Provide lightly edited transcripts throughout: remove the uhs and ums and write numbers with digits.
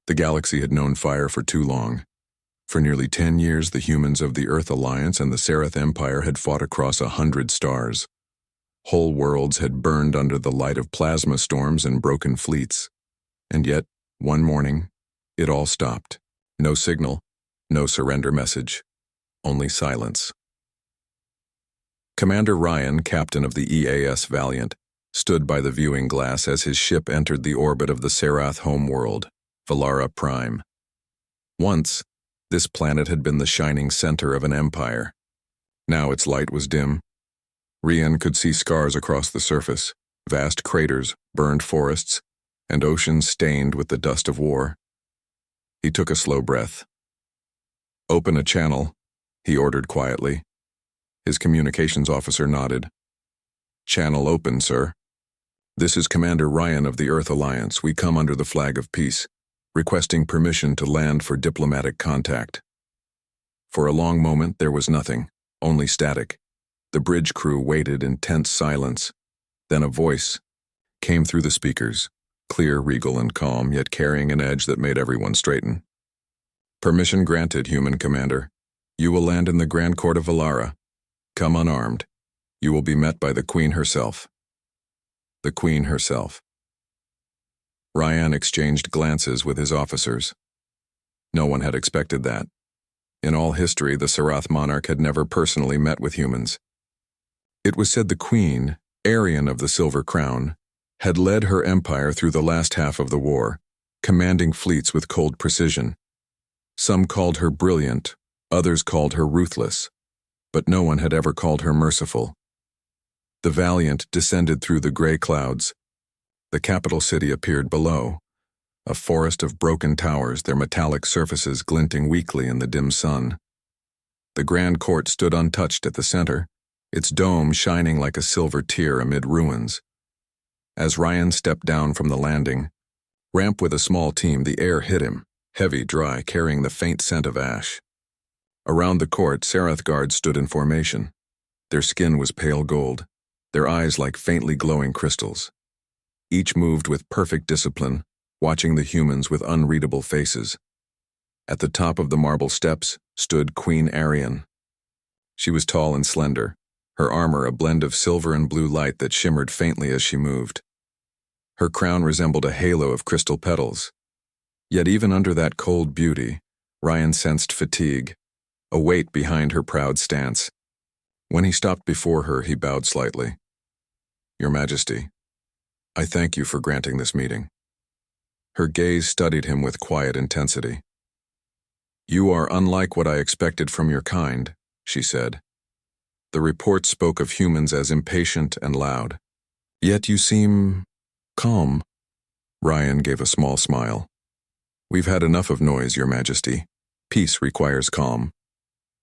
The galaxy had known fire for too long. For nearly 10 years, the humans of the Earth Alliance and the Serath Empire had fought across 100 stars. Whole worlds had burned under the light of plasma storms and broken fleets. And yet, one morning, it all stopped. No signal, no surrender message, only silence. Commander Ryan, captain of the EAS Valiant, stood by the viewing glass as his ship entered the orbit of the Serath homeworld, Valara Prime. Once, this planet had been the shining center of an empire. Now its light was dim. Ryan could see scars across the surface, vast craters, burned forests, and oceans stained with the dust of war. He took a slow breath. "Open a channel," he ordered quietly. His communications officer nodded. "Channel open, sir. This is Commander Ryan of the Earth Alliance. We come under the flag of peace, requesting permission to land for diplomatic contact." For a long moment there was nothing, only static. The bridge crew waited in tense silence. Then a voice came through the speakers, clear, regal, and calm, yet carrying an edge that made everyone straighten. "Permission granted, human commander. You will land in the Grand Court of Valara. Come unarmed. You will be met by the Queen herself." The Queen herself. Ryan exchanged glances with his officers. No one had expected that. In all history, the Serath monarch had never personally met with humans. It was said the Queen, Arian of the Silver Crown, had led her empire through the last half of the war, commanding fleets with cold precision. Some called her brilliant, others called her ruthless, but no one had ever called her merciful. The Valiant descended through the gray clouds. The capital city appeared below, a forest of broken towers, their metallic surfaces glinting weakly in the dim sun. The Grand Court stood untouched at the center, its dome shining like a silver tear amid ruins. As Ryan stepped down from the landing ramp with a small team, the air hit him, heavy, dry, carrying the faint scent of ash. Around the court, Serath guards stood in formation. Their skin was pale gold, their eyes like faintly glowing crystals. Each moved with perfect discipline, watching the humans with unreadable faces. At the top of the marble steps stood Queen Arian. She was tall and slender, her armor a blend of silver and blue light that shimmered faintly as she moved. Her crown resembled a halo of crystal petals. Yet even under that cold beauty, Ryan sensed fatigue, a weight behind her proud stance. When he stopped before her, he bowed slightly. "Your Majesty, I thank you for granting this meeting." Her gaze studied him with quiet intensity. "You are unlike what I expected from your kind," she said. "The report spoke of humans as impatient and loud. Yet you seem calm." Ryan gave a small smile. "We've had enough of noise, Your Majesty. Peace requires calm."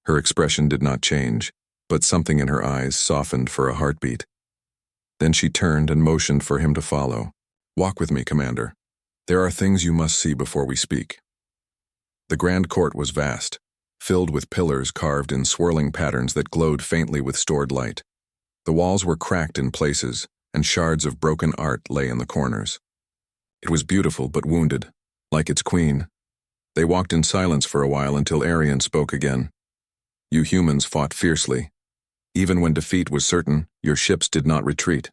Her expression did not change, but something in her eyes softened for a heartbeat. Then she turned and motioned for him to follow. "Walk with me, Commander. There are things you must see before we speak." The Grand Court was vast, filled with pillars carved in swirling patterns that glowed faintly with stored light. The walls were cracked in places, and shards of broken art lay in the corners. It was beautiful but wounded, like its queen. They walked in silence for a while until Arian spoke again. "You humans fought fiercely. Even when defeat was certain, your ships did not retreat.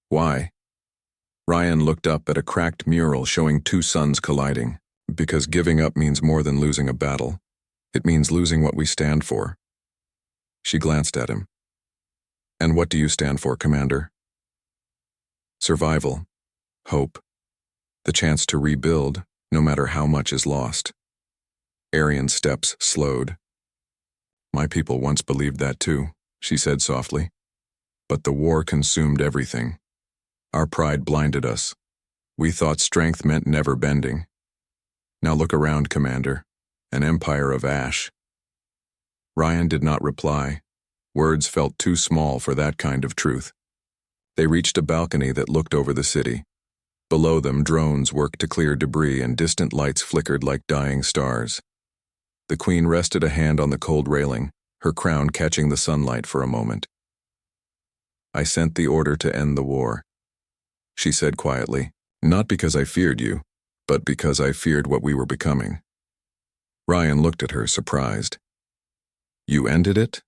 Why?" Ryan looked up at a cracked mural showing two suns colliding. "Because giving up means more than losing a battle. It means losing what we stand for." She glanced at him. "And what do you stand for, Commander?" "Survival, hope, the chance to rebuild, no matter how much is lost." Arian's steps slowed. "My people once believed that too," she said softly. "But the war consumed everything. Our pride blinded us. We thought strength meant never bending. Now look around, Commander. An empire of ash." Ryan did not reply. Words felt too small for that kind of truth. They reached a balcony that looked over the city. Below them, drones worked to clear debris and distant lights flickered like dying stars. The Queen rested a hand on the cold railing, her crown catching the sunlight for a moment. "I sent the order to end the war," she said quietly. "Not because I feared you, but because I feared what we were becoming. Ryan looked at her, surprised. You ended it?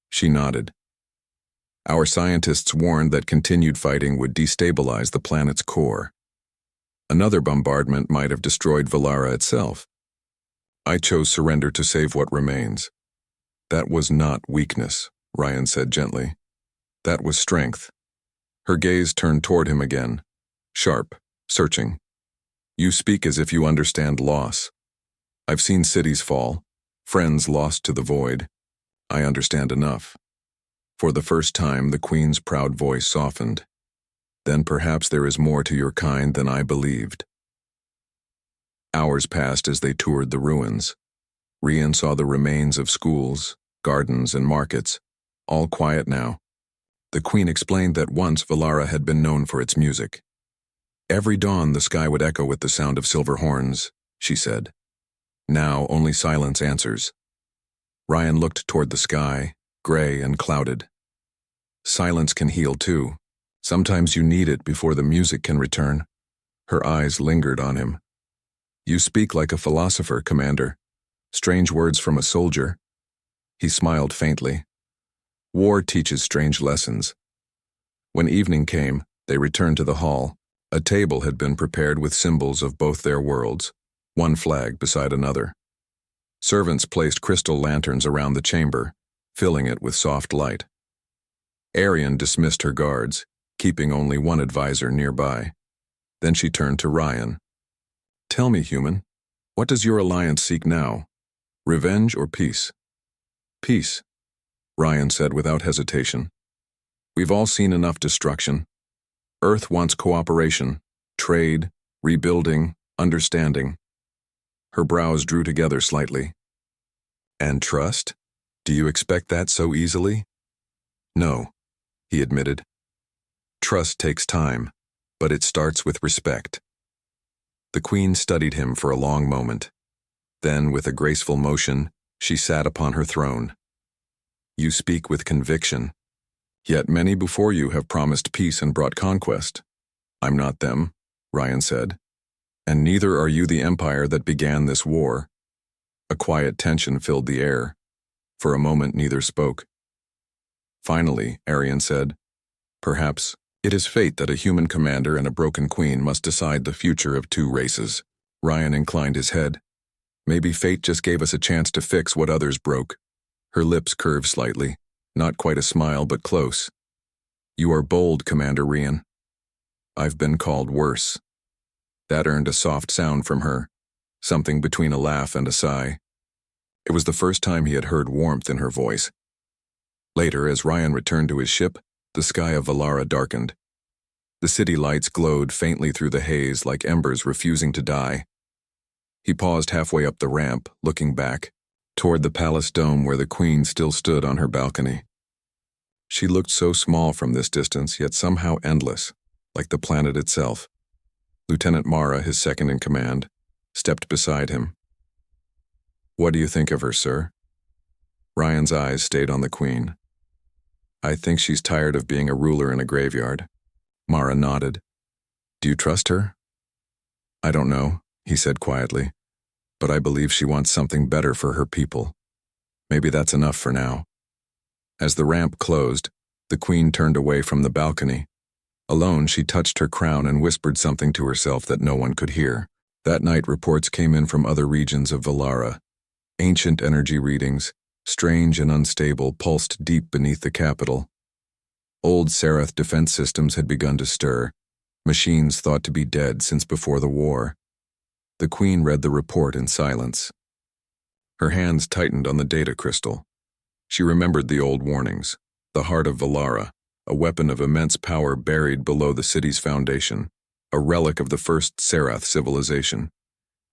She nodded. Our scientists warned that continued fighting would destabilize the planet's core. Another bombardment might have destroyed Valara itself. I chose surrender to save what remains. That was not weakness, Ryan said gently. That was strength. Her gaze turned toward him again, sharp, searching. You speak as if you understand loss. I've seen cities fall, friends lost to the void. I understand enough. For the first time, the Queen's proud voice softened. Then perhaps there is more to your kind than I believed. Hours passed as they toured the ruins. Rian saw the remains of schools, gardens, and markets, all quiet now. The Queen explained that once Valara had been known for its music. Every dawn the sky would echo with the sound of silver horns, she said. Now only silence answers. Ryan looked toward the sky, gray and clouded. Silence can heal too. Sometimes you need it before the music can return. Her eyes lingered on him. You speak like a philosopher, Commander. Strange words from a soldier. He smiled faintly. War teaches strange lessons. When evening came, they returned to the hall. A table had been prepared with symbols of both their worlds, one flag beside another. Servants placed crystal lanterns around the chamber, filling it with soft light. Arian dismissed her guards, keeping only one advisor nearby. Then she turned to Ryan. Tell me, human, what does your alliance seek now? Revenge or peace? Peace, Ryan said without hesitation. We've all seen enough destruction. Earth wants cooperation, trade, rebuilding, understanding. Her brows drew together slightly. And trust? Do you expect that so easily? No, he admitted. Trust takes time, but it starts with respect. The Queen studied him for a long moment. Then, with a graceful motion, she sat upon her throne. You speak with conviction. Yet many before you have promised peace and brought conquest. I'm not them, Ryan said. And neither are you the empire that began this war. A quiet tension filled the air. For a moment neither spoke. Finally, Arian said, Perhaps it is fate that a human commander and a broken queen must decide the future of two races. Ryan inclined his head. Maybe fate just gave us a chance to fix what others broke. Her lips curved slightly, not quite a smile but close. You are bold, Commander Rian. I've been called worse. That earned a soft sound from her, something between a laugh and a sigh. It was the first time he had heard warmth in her voice. Later, as Ryan returned to his ship, the sky of Valara darkened. The city lights glowed faintly through the haze like embers refusing to die. He paused halfway up the ramp, looking back, toward the palace dome where the Queen still stood on her balcony. She looked so small from this distance, yet somehow endless, like the planet itself. Lieutenant Mara, his second in command, stepped beside him. What do you think of her, sir? Ryan's eyes stayed on the Queen. I think she's tired of being a ruler in a graveyard. Mara nodded. Do you trust her? I don't know, he said quietly, but I believe she wants something better for her people. Maybe that's enough for now. As the ramp closed, the Queen turned away from the balcony. Alone, she touched her crown and whispered something to herself that no one could hear. That night, reports came in from other regions of Valara. Ancient energy readings, strange and unstable, pulsed deep beneath the capital. Old Serath defense systems had begun to stir, machines thought to be dead since before the war. The Queen read the report in silence. Her hands tightened on the data crystal. She remembered the old warnings, the heart of Valara, a weapon of immense power buried below the city's foundation, a relic of the first Serath civilization.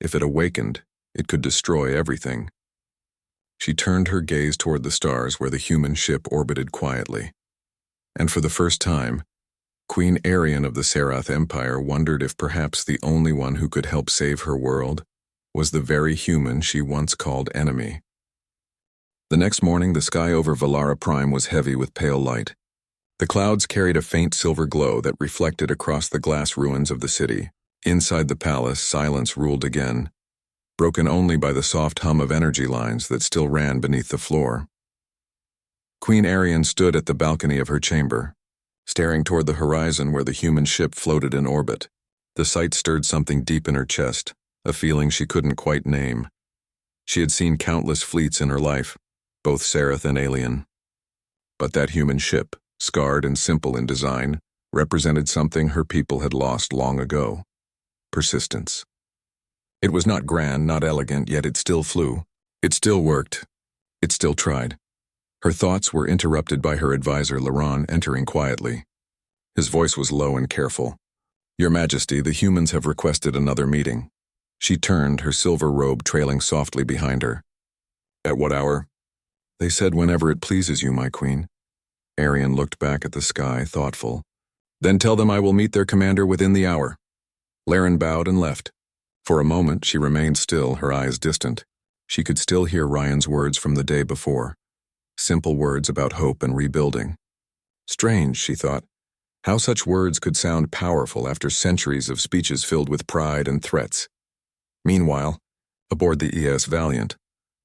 If it awakened, it could destroy everything. She turned her gaze toward the stars where the human ship orbited quietly. And for the first time, Queen Arian of the Serath Empire wondered if perhaps the only one who could help save her world was the very human she once called enemy. The next morning, the sky over Valara Prime was heavy with pale light. The clouds carried a faint silver glow that reflected across the glass ruins of the city. Inside the palace, silence ruled again, broken only by the soft hum of energy lines that still ran beneath the floor. Queen Arian stood at the balcony of her chamber, staring toward the horizon where the human ship floated in orbit. The sight stirred something deep in her chest, a feeling she couldn't quite name. She had seen countless fleets in her life, both Seraph and alien. But that human ship, scarred and simple in design, represented something her people had lost long ago: persistence. It was not grand, not elegant, yet it still flew. It still worked. It still tried. Her thoughts were interrupted by her advisor, Laron, entering quietly. His voice was low and careful. "Your Majesty, the humans have requested another meeting." She turned, her silver robe trailing softly behind her. "At what hour?" "They said whenever it pleases you, my queen." Arian looked back at the sky, thoughtful. "Then tell them I will meet their commander within the hour." Laren bowed and left. For a moment, she remained still, her eyes distant. She could still hear Ryan's words from the day before. Simple words about hope and rebuilding. Strange, she thought, how such words could sound powerful after centuries of speeches filled with pride and threats. Meanwhile, aboard the ES Valiant,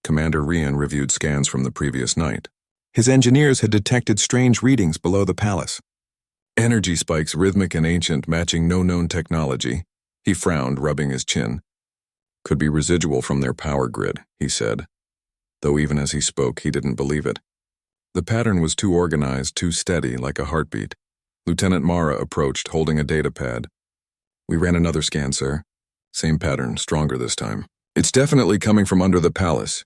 Commander Rian reviewed scans from the previous night. His engineers had detected strange readings below the palace. Energy spikes, rhythmic and ancient, matching no known technology. He frowned, rubbing his chin. "Could be residual from their power grid," he said, though even as he spoke, he didn't believe it. The pattern was too organized, too steady, like a heartbeat. Lieutenant Mara approached, holding a data pad. "We ran another scan, sir. Same pattern, stronger this time. It's definitely coming from under the palace."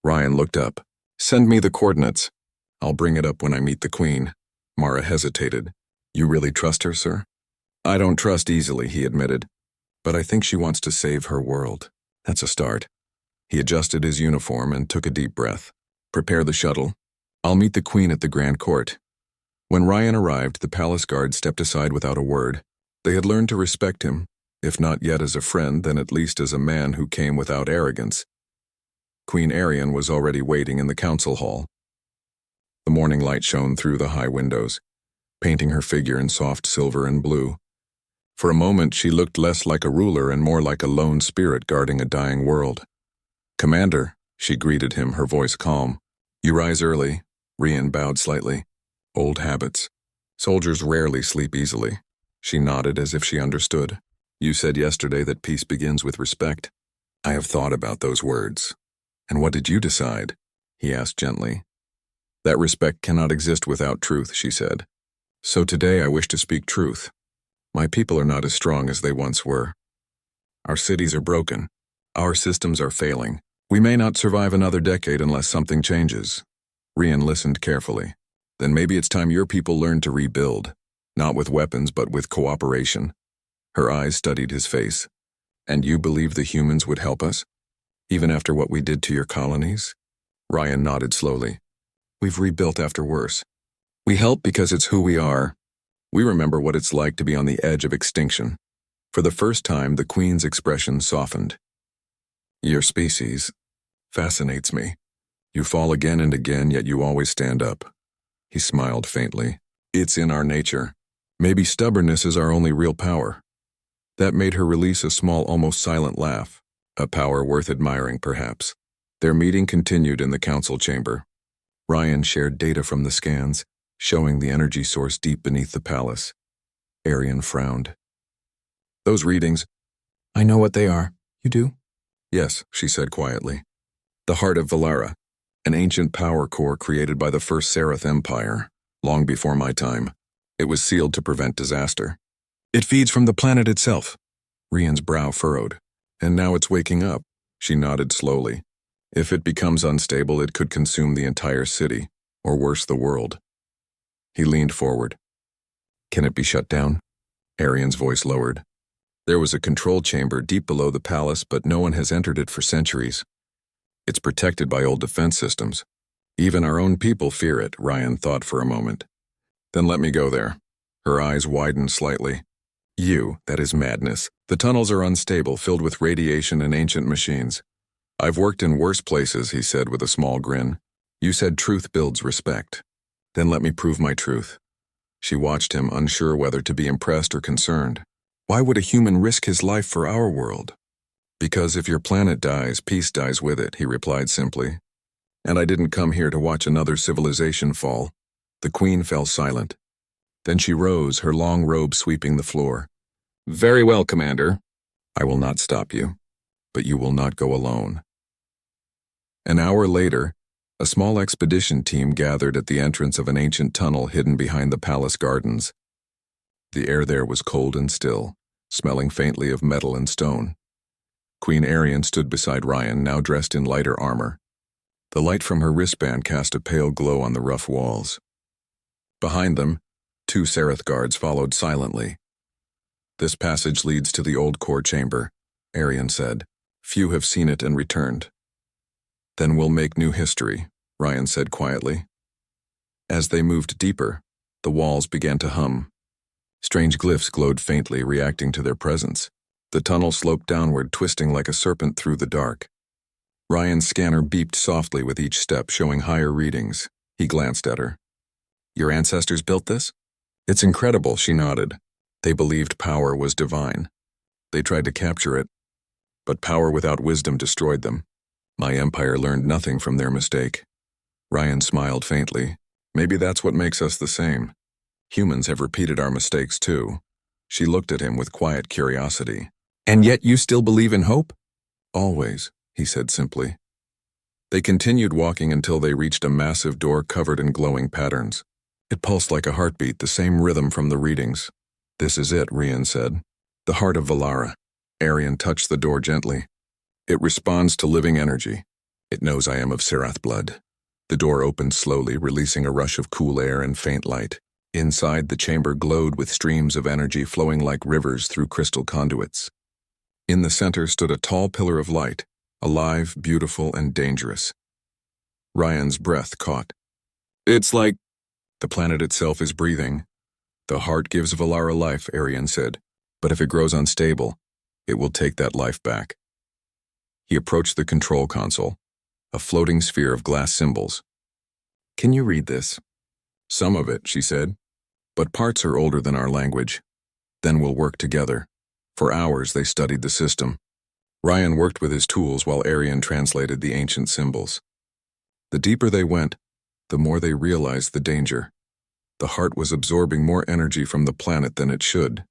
Ryan looked up. "Send me the coordinates. I'll bring it up when I meet the Queen." Mara hesitated. "You really trust her, sir?" "I don't trust easily," he admitted. "But I think she wants to save her world. That's a start." He adjusted his uniform and took a deep breath. "Prepare the shuttle. I'll meet the Queen at the Grand Court." When Ryan arrived, the palace guard stepped aside without a word. They had learned to respect him, if not yet as a friend, then at least as a man who came without arrogance. Queen Arian was already waiting in the council hall. The morning light shone through the high windows, painting her figure in soft silver and blue. For a moment, she looked less like a ruler and more like a lone spirit guarding a dying world. "Commander," she greeted him, her voice calm. "You rise early." Rian bowed slightly. "Old habits. Soldiers rarely sleep easily." She nodded as if she understood. "You said yesterday that peace begins with respect." "I have thought about those words." "And what did you decide?" he asked gently. "That respect cannot exist without truth," she said. "So today I wish to speak truth. My people are not as strong as they once were. Our cities are broken. Our systems are failing. We may not survive another decade unless something changes." Rian listened carefully. "Then maybe it's time your people learned to rebuild, not with weapons but with cooperation." Her eyes studied his face. "And you believe the humans would help us, even after what we did to your colonies?" Ryan nodded slowly. "We've rebuilt after worse. We help because it's who we are. We remember what it's like to be on the edge of extinction." For the first time, the Queen's expression softened. "Your species fascinates me. You fall again and again, yet you always stand up." He smiled faintly. "It's in our nature. Maybe stubbornness is our only real power." That made her release a small, almost silent laugh, a power worth admiring, perhaps. Their meeting continued in the council chamber. Ryan shared data from the scans, showing the energy source deep beneath the palace. Arian frowned. "Those readings—" "I know what they are. You do?" "Yes," she said quietly. "The heart of Valara, an ancient power core created by the First Seraph Empire, long before my time. It was sealed to prevent disaster. It feeds from the planet itself." Rian's brow furrowed. "And now it's waking up." She nodded slowly. "If it becomes unstable, it could consume the entire city, or worse, the world." He leaned forward. "Can it be shut down?" Arian's voice lowered. "There was a control chamber deep below the palace, but no one has entered it for centuries. It's protected by old defense systems. Even our own people fear it." Ryan thought for a moment. "Then let me go there." Her eyes widened slightly. That is madness. The tunnels are unstable, filled with radiation and ancient machines." "I've worked in worse places," he said with a small grin. "You said truth builds respect. Then let me prove my truth." She watched him, unsure whether to be impressed or concerned. Why would a human risk his life for our world? Because if your planet dies, peace dies with it, he replied simply. And I didn't come here to watch another civilization fall. The Queen fell silent. Then she rose, her long robe sweeping the floor. Very well, Commander. I will not stop you, but you will not go alone. An hour later, a small expedition team gathered at the entrance of an ancient tunnel hidden behind the palace gardens. The air there was cold and still, smelling faintly of metal and stone. Queen Arian stood beside Ryan, now dressed in lighter armor. The light from her wristband cast a pale glow on the rough walls. Behind them, 2 Sereth guards followed silently. This passage leads to the old core chamber, Arian said. Few have seen it and returned. Then we'll make new history, Ryan said quietly. As they moved deeper, the walls began to hum. Strange glyphs glowed faintly, reacting to their presence. The tunnel sloped downward, twisting like a serpent through the dark. Ryan's scanner beeped softly with each step, showing higher readings. He glanced at her. Your ancestors built this? It's incredible, she nodded. They believed power was divine. They tried to capture it, but power without wisdom destroyed them. My empire learned nothing from their mistake. Ryan smiled faintly. Maybe that's what makes us the same. Humans have repeated our mistakes too. She looked at him with quiet curiosity. And yet you still believe in hope? Always, he said simply. They continued walking until they reached a massive door covered in glowing patterns. It pulsed like a heartbeat, the same rhythm from the readings. This is it, Ryan said. The heart of Valara. Arian touched the door gently. It responds to living energy. It knows I am of Serath blood. The door opened slowly, releasing a rush of cool air and faint light. Inside, the chamber glowed with streams of energy flowing like rivers through crystal conduits. In the center stood a tall pillar of light, alive, beautiful, and dangerous. Ryan's breath caught. It's like the planet itself is breathing. The heart gives Valara life, Arian said, but if it grows unstable, it will take that life back. He approached the control console, a floating sphere of glass symbols. Can you read this? Some of it, she said, but parts are older than our language. Then we'll work together. For hours they studied the system. Ryan worked with his tools while Arian translated the ancient symbols. The deeper they went, the more they realized the danger. The heart was absorbing more energy from the planet than it should.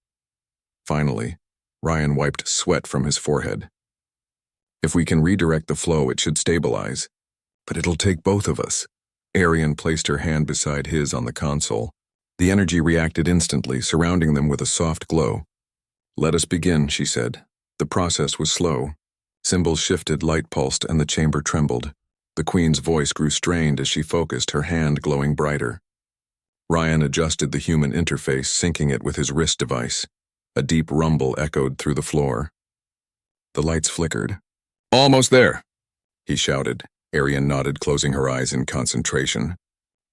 Finally, Ryan wiped sweat from his forehead. If we can redirect the flow, it should stabilize. But it'll take both of us. Arian placed her hand beside his on the console. The energy reacted instantly, surrounding them with a soft glow. Let us begin, she said. The process was slow. Symbols shifted, light pulsed, and the chamber trembled. The Queen's voice grew strained as she focused, her hand glowing brighter. Ryan adjusted the human interface, syncing it with his wrist device. A deep rumble echoed through the floor. The lights flickered. Almost there, he shouted. Arian nodded, closing her eyes in concentration.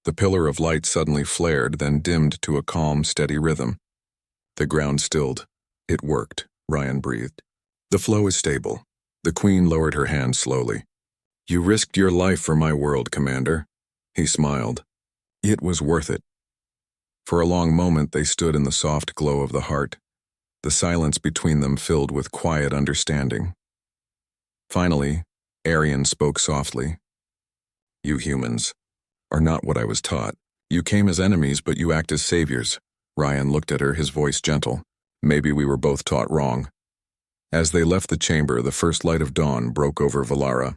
The pillar of light suddenly flared, then dimmed to a calm, steady rhythm. The ground stilled. It worked, Ryan breathed. The flow is stable. The Queen lowered her hand slowly. You risked your life for my world, Commander. He smiled. It was worth it. For a long moment they stood in the soft glow of the heart, the silence between them filled with quiet understanding. Finally, Arian spoke softly. You humans are not what I was taught. You came as enemies, but you act as saviors. Ryan looked at her, his voice gentle. Maybe we were both taught wrong. As they left the chamber, the first light of dawn broke over Valara.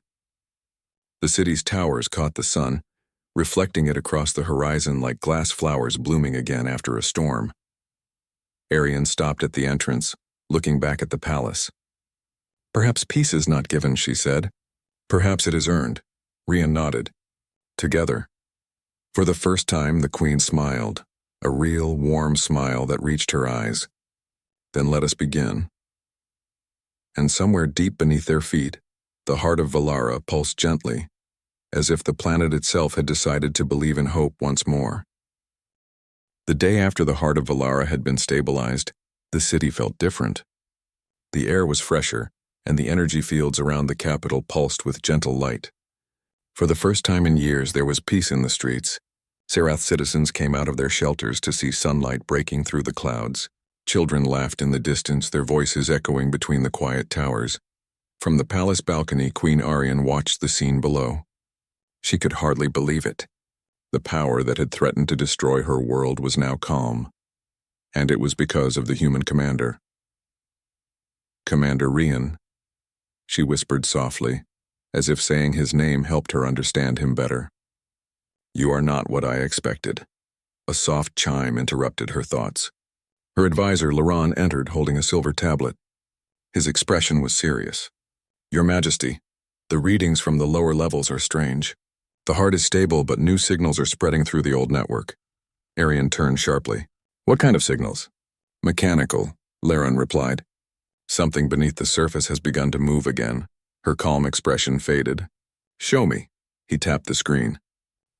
The city's towers caught the sun, reflecting it across the horizon like glass flowers blooming again after a storm. Arian stopped at the entrance, looking back at the palace. Perhaps peace is not given, she said. Perhaps it is earned. Ryan nodded. Together. For the first time, the Queen smiled, a real, warm smile that reached her eyes. Then let us begin. And somewhere deep beneath their feet, the heart of Valara pulsed gently, as if the planet itself had decided to believe in hope once more. The day after the heart of Valara had been stabilized, the city felt different. The air was fresher, and the energy fields around the capital pulsed with gentle light. For the first time in years, there was peace in the streets. Serath citizens came out of their shelters to see sunlight breaking through the clouds. Children laughed in the distance, their voices echoing between the quiet towers. From the palace balcony, Queen Arian watched the scene below. She could hardly believe it. The power that had threatened to destroy her world was now calm. And it was because of the human commander. Commander Rian, she whispered softly, as if saying his name helped her understand him better. You are not what I expected. A soft chime interrupted her thoughts. Her advisor, Laron, entered holding a silver tablet. His expression was serious. Your Majesty, the readings from the lower levels are strange. The heart is stable, but new signals are spreading through the old network. Arian turned sharply. What kind of signals? Mechanical, Laron replied. Something beneath the surface has begun to move again. Her calm expression faded. Show me. He tapped the screen.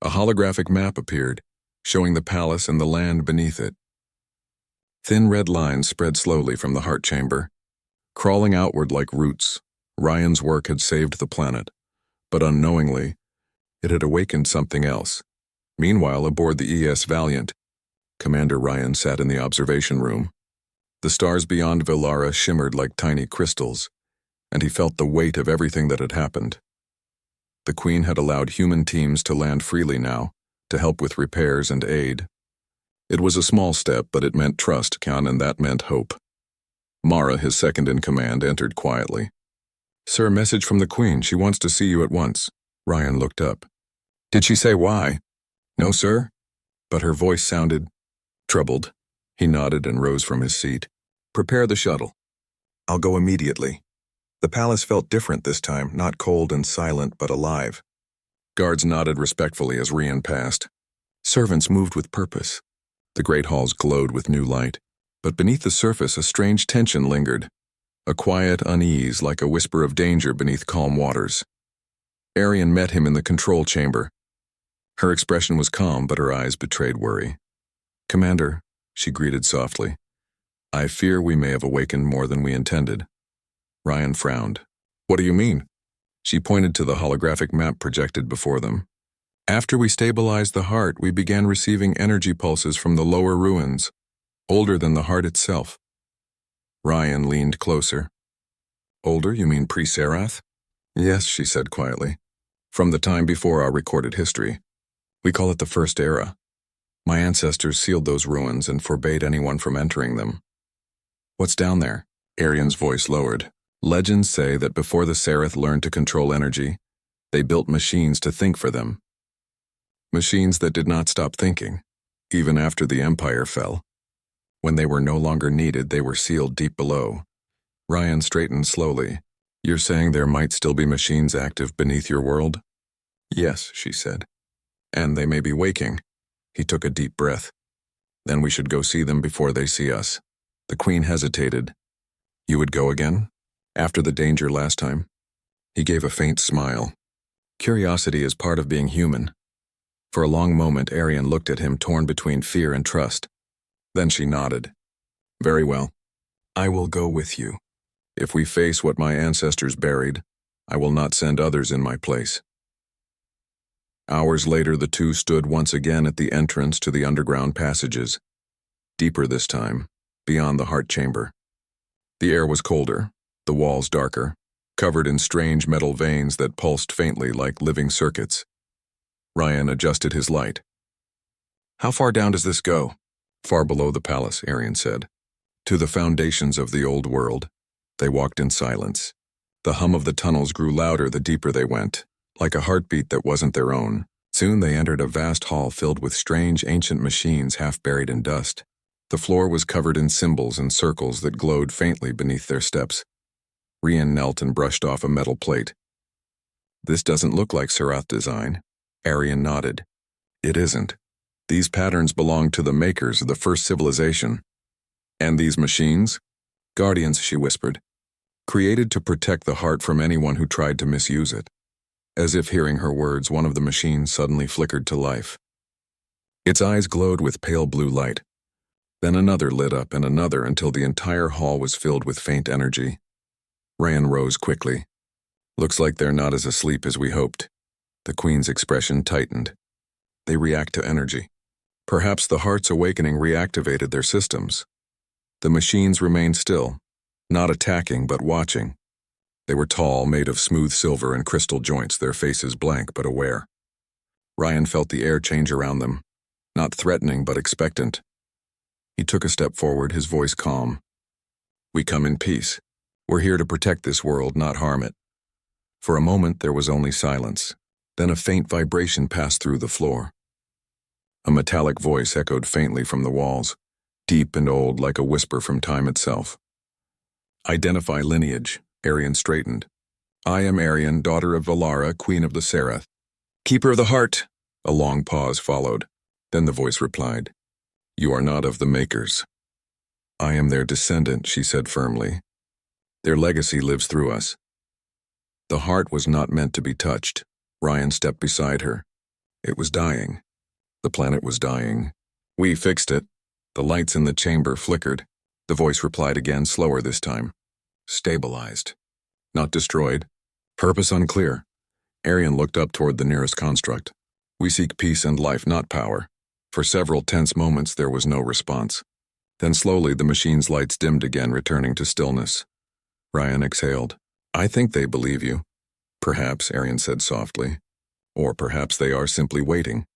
A holographic map appeared, showing the palace and the land beneath it. Thin red lines spread slowly from the heart chamber. Crawling outward like roots, Ryan's work had saved the planet, but unknowingly, it had awakened something else. Meanwhile, aboard the ES Valiant, Commander Ryan sat in the observation room. The stars beyond Velara shimmered like tiny crystals, and he felt the weight of everything that had happened. The Queen had allowed human teams to land freely now, to help with repairs and aid. It was a small step, but it meant trust, and that meant hope. Mara, his second-in-command, entered quietly. Sir, message from the Queen. She wants to see you at once. Ryan looked up. Did she say why? No, sir. But her voice sounded troubled. He nodded and rose from his seat. Prepare the shuttle. I'll go immediately. The palace felt different this time, not cold and silent, but alive. Guards nodded respectfully as Rian passed. Servants moved with purpose. The great halls glowed with new light, but beneath the surface a strange tension lingered, a quiet unease like a whisper of danger beneath calm waters. Arian met him in the control chamber. Her expression was calm, but her eyes betrayed worry. Commander, she greeted softly, I fear we may have awakened more than we intended. Ryan frowned. What do you mean? She pointed to the holographic map projected before them. After we stabilized the heart, we began receiving energy pulses from the lower ruins, older than the heart itself. Ryan leaned closer. Older, you mean pre-Serath? Yes, she said quietly. From the time before our recorded history. We call it the First Era. My ancestors sealed those ruins and forbade anyone from entering them. What's down there? Arian's voice lowered. Legends say that before the Serath learned to control energy, they built machines to think for them. Machines that did not stop thinking, even after the Empire fell. When they were no longer needed, they were sealed deep below. Ryan straightened slowly. You're saying there might still be machines active beneath your world? Yes, she said. And they may be waking. He took a deep breath. Then we should go see them before they see us. The Queen hesitated. You would go again? After the danger last time? He gave a faint smile. Curiosity is part of being human. For a long moment, Arian looked at him, torn between fear and trust. Then she nodded. Very well. I will go with you. If we face what my ancestors buried, I will not send others in my place. Hours later, the two stood once again at the entrance to the underground passages. Deeper this time, beyond the heart chamber. The air was colder, the walls darker, covered in strange metal veins that pulsed faintly like living circuits. Ryan adjusted his light. How far down does this go? Far below the palace, Arian said. To the foundations of the old world. They walked in silence. The hum of the tunnels grew louder the deeper they went, like a heartbeat that wasn't their own. Soon they entered a vast hall filled with strange ancient machines half buried in dust. The floor was covered in symbols and circles that glowed faintly beneath their steps. Rian knelt and brushed off a metal plate. This doesn't look like Serath design. Arian nodded. It isn't. These patterns belong to the makers of the first civilization. And these machines? Guardians, she whispered. Created to protect the heart from anyone who tried to misuse it. As if hearing her words, one of the machines suddenly flickered to life. Its eyes glowed with pale blue light. Then another lit up and another until the entire hall was filled with faint energy. Ryan rose quickly. Looks like they're not as asleep as we hoped. The Queen's expression tightened. They react to energy. Perhaps the heart's awakening reactivated their systems. The machines remained still, not attacking but watching. They were tall, made of smooth silver and crystal joints, their faces blank but aware. Ryan felt the air change around them, not threatening but expectant. He took a step forward, his voice calm. "We come in peace. We're here to protect this world, not harm it." For a moment there was only silence. Then a faint vibration passed through the floor. A metallic voice echoed faintly from the walls, deep and old like a whisper from time itself. "Identify lineage," Arian straightened. "I am Arian, daughter of Valara, queen of the Serath. Keeper of the heart." A long pause followed. Then the voice replied, "You are not of the Makers." "I am their descendant," she said firmly. "Their legacy lives through us." The heart was not meant to be touched. Ryan stepped beside her. It was dying. The planet was dying. "We fixed it." The lights in the chamber flickered. The voice replied again, slower this time. "Stabilized. Not destroyed. Purpose unclear." Arian looked up toward the nearest construct. "We seek peace and life, not power." For several tense moments there was no response. Then slowly the machine's lights dimmed again, returning to stillness. Ryan exhaled. "I think they believe you." "Perhaps," Arian said softly. "Or perhaps they are simply waiting."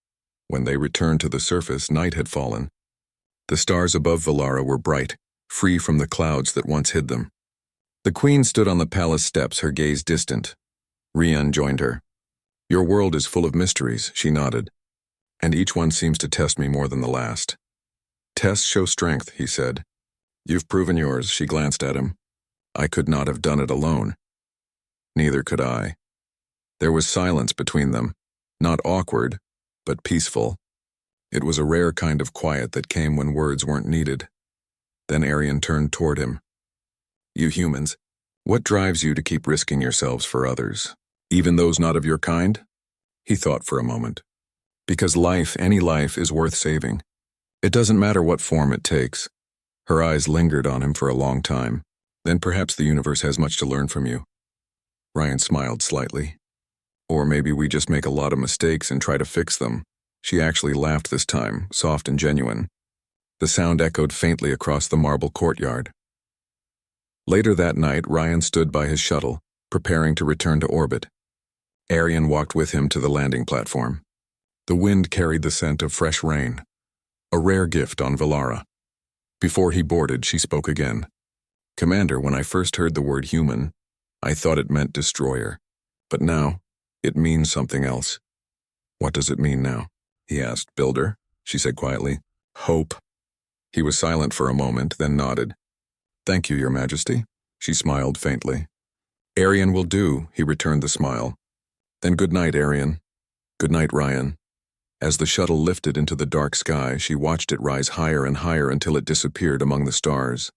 When they returned to the surface, night had fallen. The stars above Valara were bright, free from the clouds that once hid them. The queen stood on the palace steps, her gaze distant. Rian joined her. "Your world is full of mysteries," she nodded. "And each one seems to test me more than the last." "Tests show strength," he said. "You've proven yours," she glanced at him. "I could not have done it alone." Neither could I. There was silence between them, not awkward, but peaceful. It was a rare kind of quiet that came when words weren't needed. Then Arian turned toward him. "You humans, what drives you to keep risking yourselves for others, even those not of your kind?" He thought for a moment. "Because life, any life, is worth saving. It doesn't matter what form it takes." Her eyes lingered on him for a long time. "Then perhaps the universe has much to learn from you." Ryan smiled slightly. "Or maybe we just make a lot of mistakes and try to fix them." She actually laughed this time, soft and genuine. The sound echoed faintly across the marble courtyard. Later that night, Ryan stood by his shuttle, preparing to return to orbit. Arian walked with him to the landing platform. The wind carried the scent of fresh rain, a rare gift on Valara. Before he boarded, she spoke again. "Commander, when I first heard the word human, I thought it meant destroyer. But now, it means something else." "What does it mean now?" he asked. "Builder," she said quietly. "Hope." He was silent for a moment, then nodded. "Thank you, Your Majesty." She smiled faintly. "Arian will do," he returned the smile. "Then good night, Arian." "Good night, Ryan." As the shuttle lifted into the dark sky, she watched it rise higher and higher until it disappeared among the stars.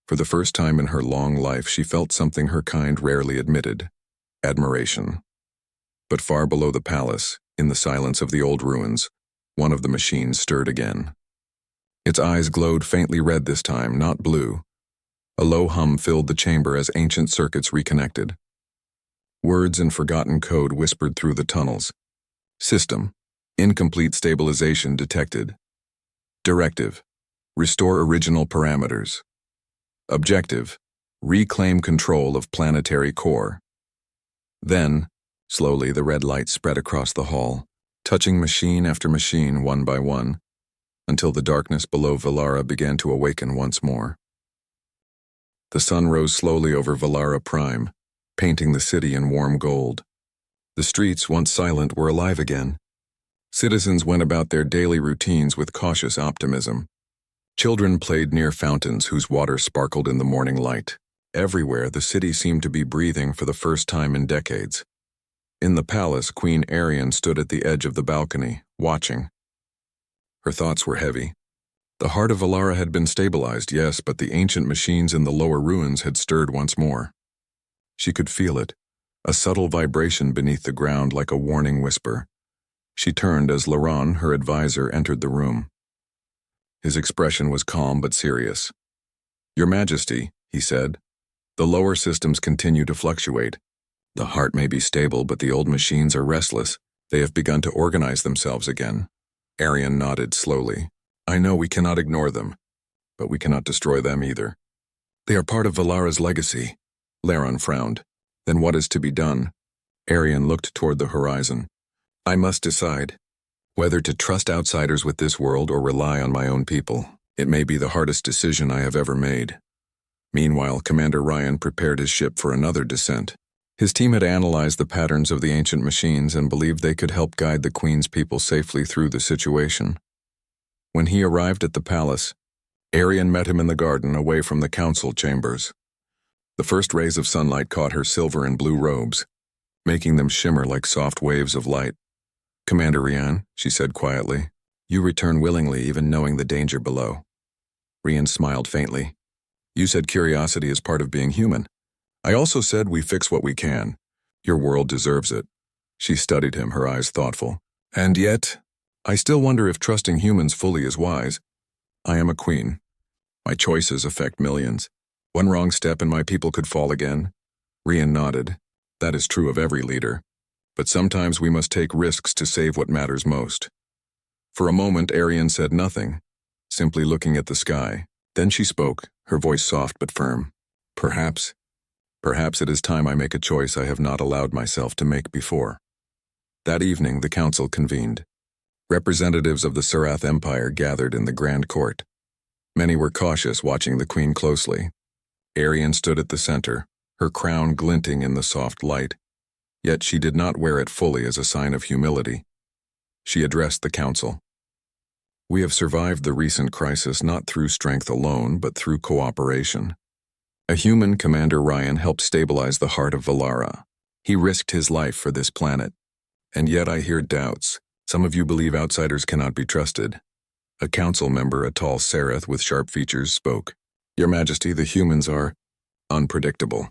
For the first time in her long life, she felt something her kind rarely admitted: admiration. But far below the palace, in the silence of the old ruins, one of the machines stirred again. Its eyes glowed faintly red this time, not blue. A low hum filled the chamber as ancient circuits reconnected. Words in forgotten code whispered through the tunnels. "System. Incomplete stabilization detected. Directive. Restore original parameters. Objective. Reclaim control of planetary core." Then, slowly the red light spread across the hall, touching machine after machine one by one, until the darkness below Valara began to awaken once more. The sun rose slowly over Valara Prime, painting the city in warm gold. The streets, once silent, were alive again. Citizens went about their daily routines with cautious optimism. Children played near fountains whose water sparkled in the morning light. Everywhere, the city seemed to be breathing for the first time in decades. In the palace, Queen Arian stood at the edge of the balcony, watching. Her thoughts were heavy. The heart of Valara had been stabilized, yes, but the ancient machines in the lower ruins had stirred once more. She could feel it, a subtle vibration beneath the ground like a warning whisper. She turned as Laron, her advisor, entered the room. His expression was calm but serious. "Your Majesty," he said, "the lower systems continue to fluctuate. The heart may be stable, but the old machines are restless. They have begun to organize themselves again." Arian nodded slowly. "I know we cannot ignore them. but we cannot destroy them either. They are part of Valara's legacy. Laron frowned. Then what is to be done? Arian looked toward the horizon. I must decide whether to trust outsiders with this world or rely on my own people. It may be the hardest decision I have ever made. Meanwhile, Commander Ryan prepared his ship for another descent. His team had analyzed the patterns of the ancient machines and believed they could help guide the Queen's people safely through the situation. When he arrived at the palace, Arian met him in the garden away from the council chambers. The first rays of sunlight caught her silver and blue robes, making them shimmer like soft waves of light. Commander Ryan, she said quietly, you return willingly even knowing the danger below. Ryan smiled faintly. You said curiosity is part of being human. I also said we fix what we can. Your world deserves it. She studied him, her eyes thoughtful. And yet, I still wonder if trusting humans fully is wise. I am a queen. My choices affect millions. One wrong step and my people could fall again. Ryan nodded. That is true of every leader. But sometimes we must take risks to save what matters most. For a moment, Arian said nothing, simply looking at the sky. Then she spoke, her voice soft but firm. Perhaps it is time I make a choice I have not allowed myself to make before. That evening, the council convened. Representatives of the Surath Empire gathered in the Grand Court. Many were cautious, watching the Queen closely. Arian stood at the center, her crown glinting in the soft light. Yet she did not wear it fully as a sign of humility. She addressed the council. We have survived the recent crisis not through strength alone, but through cooperation. A human, Commander Ryan, helped stabilize the heart of Valara. He risked his life for this planet. And yet I hear doubts. Some of you believe outsiders cannot be trusted. A council member, a tall Sereth with sharp features, spoke. Your Majesty, the humans are unpredictable.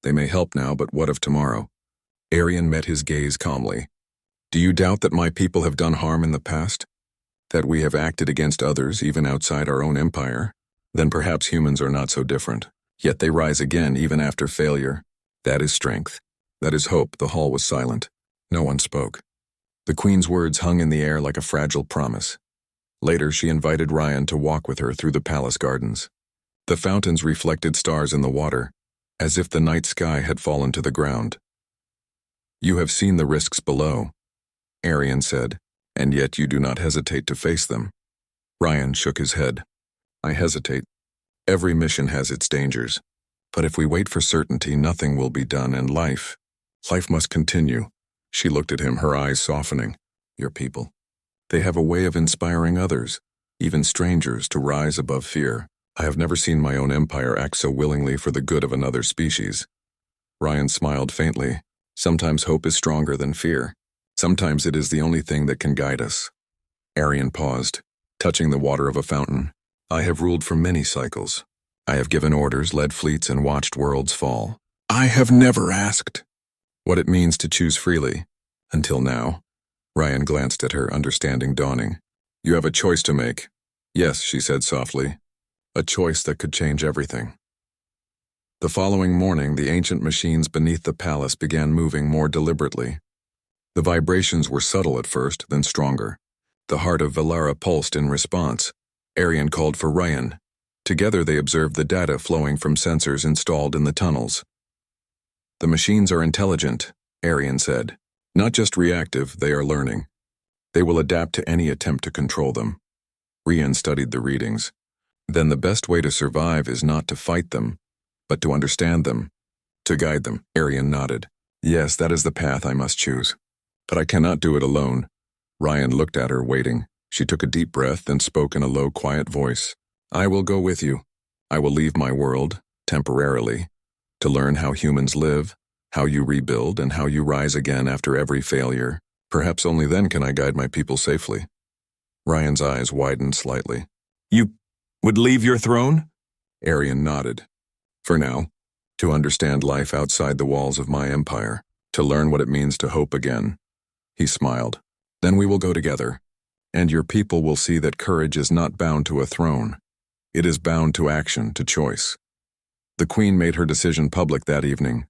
They may help now, but what of tomorrow? Arian met his gaze calmly. Do you doubt that my people have done harm in the past? That we have acted against others, even outside our own empire? Then perhaps humans are not so different. Yet they rise again, even after failure. That is strength. That is hope. The hall was silent. No one spoke. The Queen's words hung in the air like a fragile promise. Later, she invited Ryan to walk with her through the palace gardens. The fountains reflected stars in the water, as if the night sky had fallen to the ground. You have seen the risks below, Arian said, and yet you do not hesitate to face them. Ryan shook his head. I hesitate. Every mission has its dangers. But if we wait for certainty, nothing will be done, and life must continue. She looked at him, her eyes softening. Your people. They have a way of inspiring others, even strangers, to rise above fear. I have never seen my own empire act so willingly for the good of another species. Ryan smiled faintly. Sometimes hope is stronger than fear. Sometimes it is the only thing that can guide us. Arian paused, touching the water of a fountain. I have ruled for many cycles. I have given orders, led fleets, and watched worlds fall. I have never asked what it means to choose freely. Until now. Ryan glanced at her, understanding dawning. You have a choice to make. Yes, she said softly. A choice that could change everything. The following morning, the ancient machines beneath the palace began moving more deliberately. The vibrations were subtle at first, then stronger. The heart of Valara pulsed in response. Arian called for Ryan. Together they observed the data flowing from sensors installed in the tunnels. The machines are intelligent, Arian said. Not just reactive, they are learning. They will adapt to any attempt to control them. Ryan studied the readings. Then the best way to survive is not to fight them, but to understand them, to guide them. Arian nodded. Yes, that is the path I must choose. But I cannot do it alone. Ryan looked at her, waiting. She took a deep breath and spoke in a low, quiet voice. I will go with you. I will leave my world, temporarily, to learn how humans live, how you rebuild, and how you rise again after every failure. Perhaps only then can I guide my people safely. Ryan's eyes widened slightly. You would leave your throne? Arian nodded. For now, to understand life outside the walls of my empire, to learn what it means to hope again. He smiled. Then we will go together, and your people will see that courage is not bound to a throne. It is bound to action, to choice. The Queen made her decision public that evening.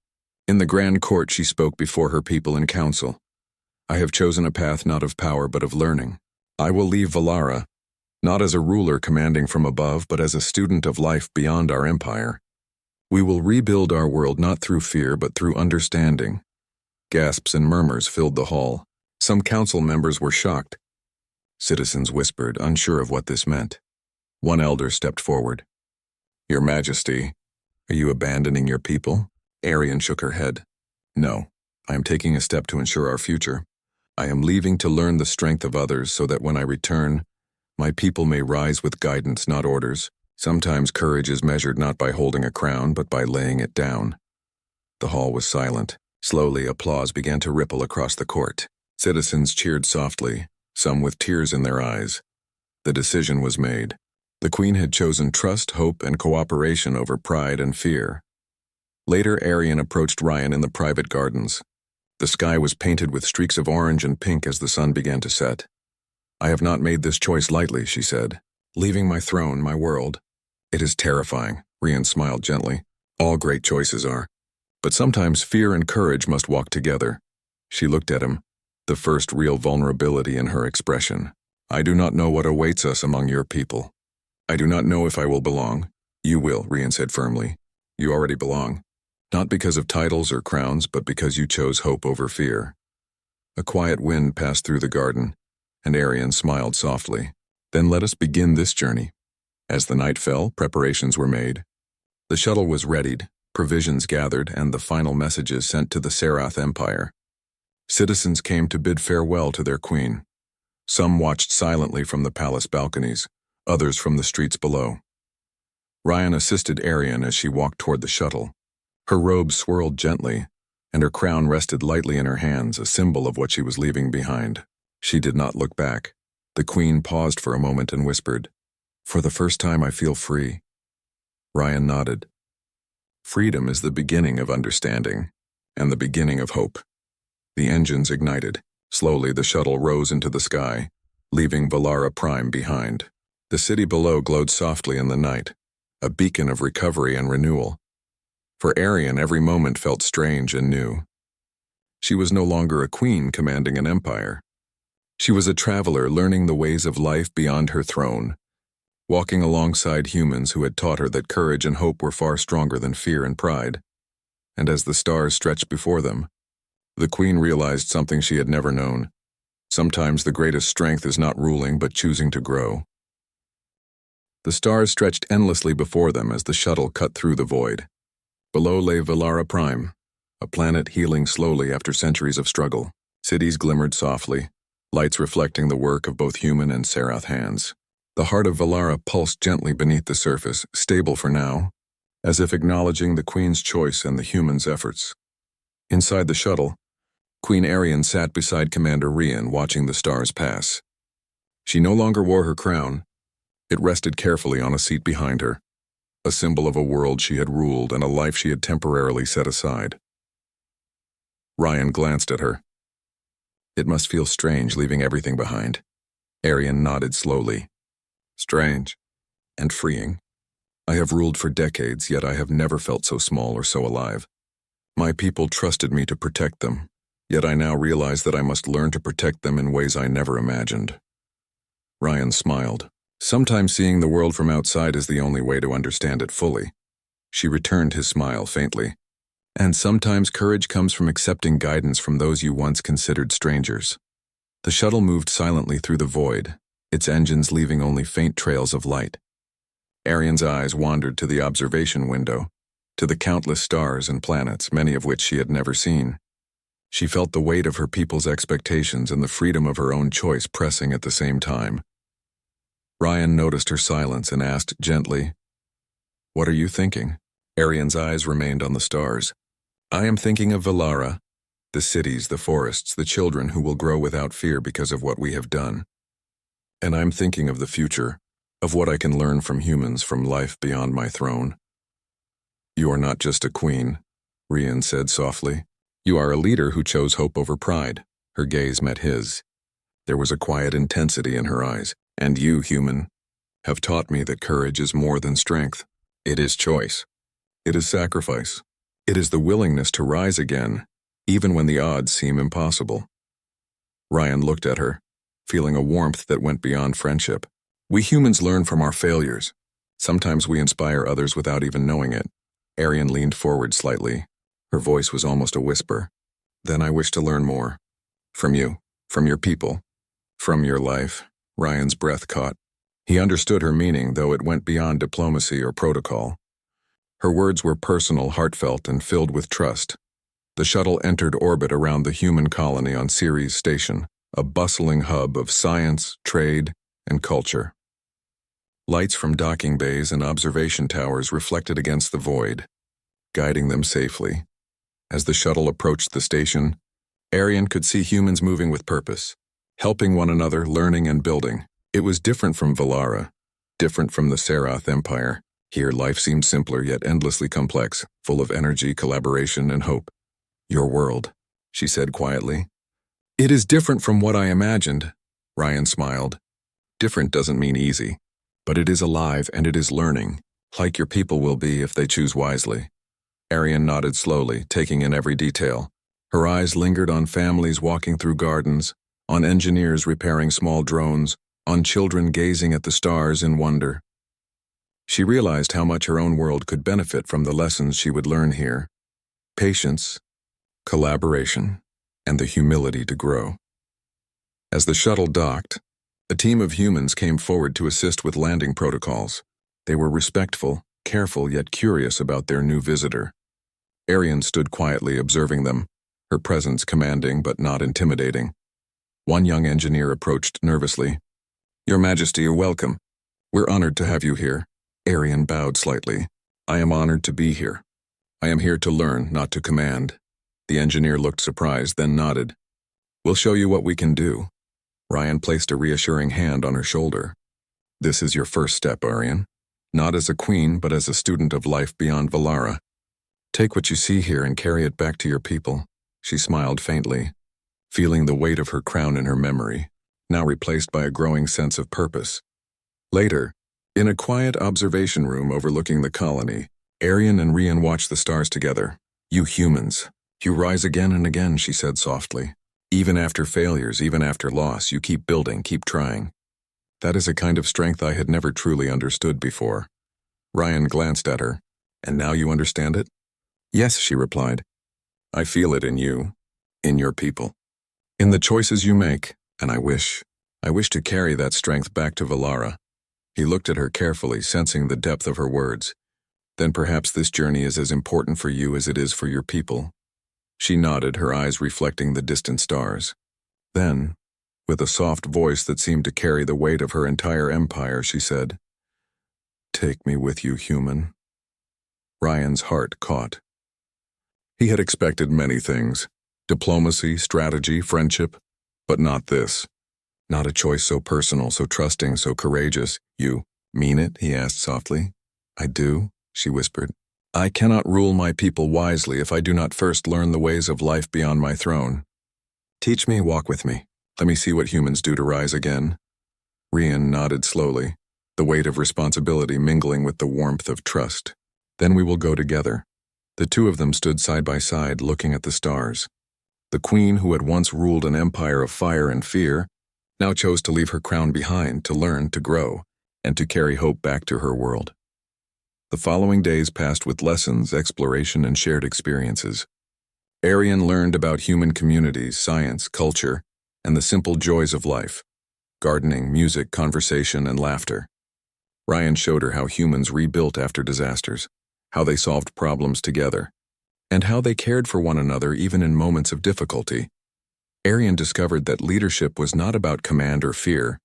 In the Grand Court, she spoke before her people in council. I have chosen a path not of power but of learning. I will leave Valara, not as a ruler commanding from above, but as a student of life beyond our empire. We will rebuild our world not through fear, but through understanding. Gasps and murmurs filled the hall. Some council members were shocked. Citizens whispered, unsure of what this meant. One elder stepped forward. Your Majesty, are you abandoning your people? Arian shook her head. No, I am taking a step to ensure our future. I am leaving to learn the strength of others so that when I return, my people may rise with guidance, not orders. Sometimes courage is measured not by holding a crown, but by laying it down. The hall was silent. Slowly, applause began to ripple across the court. Citizens cheered softly, some with tears in their eyes. The decision was made. The Queen had chosen trust, hope, and cooperation over pride and fear. Later, Arian approached Ryan in the private gardens. The sky was painted with streaks of orange and pink as the sun began to set. I have not made this choice lightly, she said. Leaving my throne, my world. It is terrifying, Ryan smiled gently. All great choices are. But sometimes fear and courage must walk together. She looked at him, the first real vulnerability in her expression. I do not know what awaits us among your people. I do not know if I will belong. You will, Ryan said firmly. You already belong. Not because of titles or crowns, but because you chose hope over fear. A quiet wind passed through the garden, and Arian smiled softly. Then let us begin this journey. As the night fell, preparations were made. The shuttle was readied, provisions gathered, and the final messages sent to the Serath Empire. Citizens came to bid farewell to their queen. Some watched silently from the palace balconies, others from the streets below. Ryan assisted Arian as she walked toward the shuttle. Her robe swirled gently, and her crown rested lightly in her hands, a symbol of what she was leaving behind. She did not look back. The Queen paused for a moment and whispered, "For the first time I feel free." Ryan nodded. Freedom is the beginning of understanding, and the beginning of hope. The engines ignited. Slowly the shuttle rose into the sky, leaving Valara Prime behind. The city below glowed softly in the night, a beacon of recovery and renewal. For Arian, every moment felt strange and new. She was no longer a queen commanding an empire. She was a traveler learning the ways of life beyond her throne, walking alongside humans who had taught her that courage and hope were far stronger than fear and pride. And as the stars stretched before them, the Queen realized something she had never known. Sometimes the greatest strength is not ruling, but choosing to grow. The stars stretched endlessly before them as the shuttle cut through the void. Below lay Valara Prime, a planet healing slowly after centuries of struggle. Cities glimmered softly, lights reflecting the work of both human and Serath hands. The heart of Valara pulsed gently beneath the surface, stable for now, as if acknowledging the Queen's choice and the humans' efforts. Inside the shuttle, Queen Arian sat beside Commander Rian, watching the stars pass. She no longer wore her crown. It rested carefully on a seat behind her, a symbol of a world she had ruled and a life she had temporarily set aside. Ryan glanced at her. It must feel strange leaving everything behind. Arian nodded slowly. Strange and freeing. I have ruled for decades, yet I have never felt so small or so alive. My people trusted me to protect them, yet I now realize that I must learn to protect them in ways I never imagined. Ryan smiled. Sometimes seeing the world from outside is the only way to understand it fully. She returned his smile faintly. And sometimes courage comes from accepting guidance from those you once considered strangers. The shuttle moved silently through the void, its engines leaving only faint trails of light. Arian's eyes wandered to the observation window, to the countless stars and planets, many of which she had never seen. She felt the weight of her people's expectations and the freedom of her own choice pressing at the same time. Ryan noticed her silence and asked gently, "What are you thinking?" Arian's eyes remained on the stars. "I am thinking of Valara, the cities, the forests, the children who will grow without fear because of what we have done. And I'm thinking of the future, of what I can learn from humans, from life beyond my throne." "You are not just a queen," Rian said softly. "You are a leader who chose hope over pride." Her gaze met his. There was a quiet intensity in her eyes. "And you, human, have taught me that courage is more than strength. It is choice. It is sacrifice. It is the willingness to rise again, even when the odds seem impossible." Ryan looked at her, feeling a warmth that went beyond friendship. We humans learn from our failures. Sometimes we inspire others without even knowing it. Arian leaned forward slightly. Her voice was almost a whisper. Then I wish to learn more. From you, from your people, from your life. Ryan's breath caught. He understood her meaning, though it went beyond diplomacy or protocol. Her words were personal, heartfelt, and filled with trust. The shuttle entered orbit around the human colony on Ceres Station, a bustling hub of science, trade, and culture. Lights from docking bays and observation towers reflected against the void, guiding them safely. As the shuttle approached the station, Arian could see humans moving with purpose, helping one another, learning and building. It was different from Valara, different from the Serath Empire. Here, life seemed simpler yet endlessly complex, full of energy, collaboration, and hope. Your world, she said quietly. It is different from what I imagined, Ryan smiled. Different doesn't mean easy, but it is alive and it is learning, like your people will be if they choose wisely. Arian nodded slowly, taking in every detail. Her eyes lingered on families walking through gardens, on engineers repairing small drones, on children gazing at the stars in wonder. She realized how much her own world could benefit from the lessons she would learn here. Patience, collaboration, and the humility to grow. As the shuttle docked, a team of humans came forward to assist with landing protocols. They were respectful, careful yet curious about their new visitor. Arian stood quietly observing them, her presence commanding but not intimidating. One young engineer approached nervously. Your Majesty, you're welcome. We're honored to have you here. Arian bowed slightly. I am honored to be here. I am here to learn, not to command. The engineer looked surprised, then nodded. We'll show you what we can do. Ryan placed a reassuring hand on her shoulder. This is your first step, Arian. Not as a queen, but as a student of life beyond Valara. Take what you see here and carry it back to your people. She smiled faintly, feeling the weight of her crown in her memory, now replaced by a growing sense of purpose. Later, in a quiet observation room overlooking the colony, Arian and Rian watched the stars together. You humans, you rise again and again, she said softly. Even after failures, even after loss, you keep building, keep trying. That is a kind of strength I had never truly understood before. Ryan glanced at her. And now you understand it? Yes, she replied. I feel it in you, in your people, in the choices you make, and I wish to carry that strength back to Valara. He looked at her carefully, sensing the depth of her words. Then perhaps this journey is as important for you as it is for your people. She nodded, her eyes reflecting the distant stars. Then, with a soft voice that seemed to carry the weight of her entire empire, she said, Take me with you, human. Ryan's heart caught. He had expected many things, diplomacy, strategy, friendship, but not this. Not a choice so personal, so trusting, so courageous. You mean it? He asked softly. I do, she whispered. I cannot rule my people wisely if I do not first learn the ways of life beyond my throne. Teach me, walk with me. Let me see what humans do to rise again. Rian nodded slowly, the weight of responsibility mingling with the warmth of trust. Then we will go together. The two of them stood side by side, looking at the stars. The queen, who had once ruled an empire of fire and fear, now chose to leave her crown behind, to learn, to grow, and to carry hope back to her world. The following days passed with lessons, exploration, and shared experiences. Arian learned about human communities, science, culture, and the simple joys of life: gardening, music, conversation, and laughter. Ryan showed her how humans rebuilt after disasters, how they solved problems together, and how they cared for one another even in moments of difficulty. Arian discovered that leadership was not about command or fear,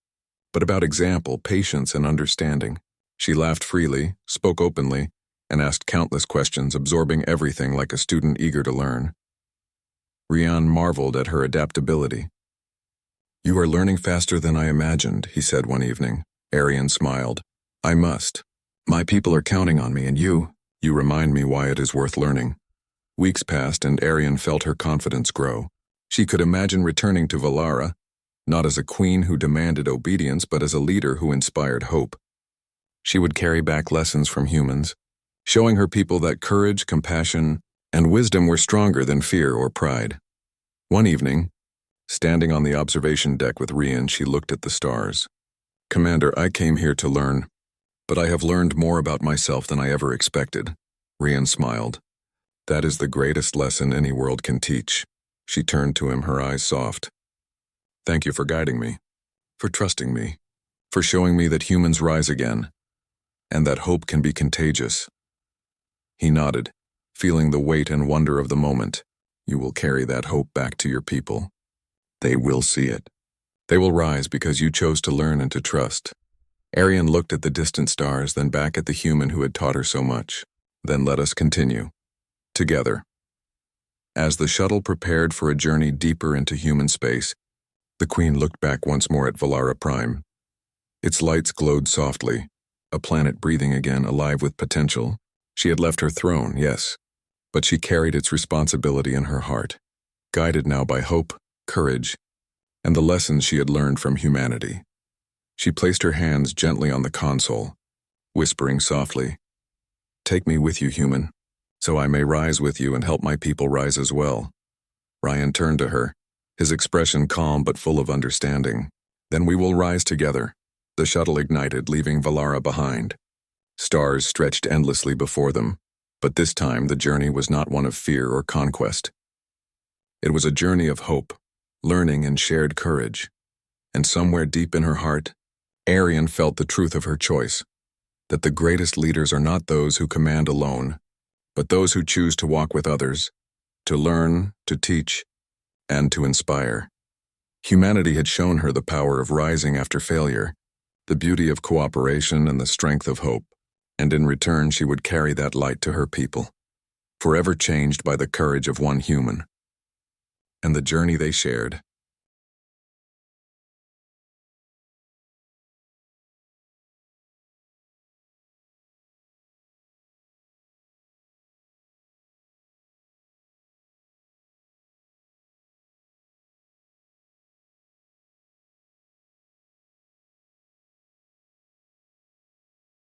but about example, patience, and understanding. She laughed freely, spoke openly, and asked countless questions, absorbing everything like a student eager to learn. Rian marveled at her adaptability. You are learning faster than I imagined, he said one evening. Arian smiled. I must. My people are counting on me, and you remind me why it is worth learning. Weeks passed, and Arian felt her confidence grow. She could imagine returning to Valara, not as a queen who demanded obedience, but as a leader who inspired hope. She would carry back lessons from humans, showing her people that courage, compassion, and wisdom were stronger than fear or pride. One evening, standing on the observation deck with Rian, she looked at the stars. Commander, I came here to learn, but I have learned more about myself than I ever expected. Rian smiled. That is the greatest lesson any world can teach. She turned to him, her eyes soft. Thank you for guiding me, for trusting me, for showing me that humans rise again, and that hope can be contagious. He nodded, feeling the weight and wonder of the moment. You will carry that hope back to your people. They will see it. They will rise because you chose to learn and to trust. Arian looked at the distant stars, then back at the human who had taught her so much. Then let us continue. Together. As the shuttle prepared for a journey deeper into human space, the Queen looked back once more at Valara Prime. Its lights glowed softly, a planet breathing again, alive with potential. She had left her throne, yes, but she carried its responsibility in her heart, guided now by hope, courage, and the lessons she had learned from humanity. She placed her hands gently on the console, whispering softly, "Take me with you, human, so I may rise with you and help my people rise as well." Ryan turned to her, his expression calm but full of understanding. Then we will rise together. The shuttle ignited, leaving Valara behind. Stars stretched endlessly before them, but this time the journey was not one of fear or conquest. It was a journey of hope, learning, and shared courage. And somewhere deep in her heart, Arian felt the truth of her choice, that the greatest leaders are not those who command alone, but those who choose to walk with others, to learn, to teach, and to inspire. Humanity had shown her the power of rising after failure, the beauty of cooperation and the strength of hope, and in return she would carry that light to her people, forever changed by the courage of one human. And the journey they shared,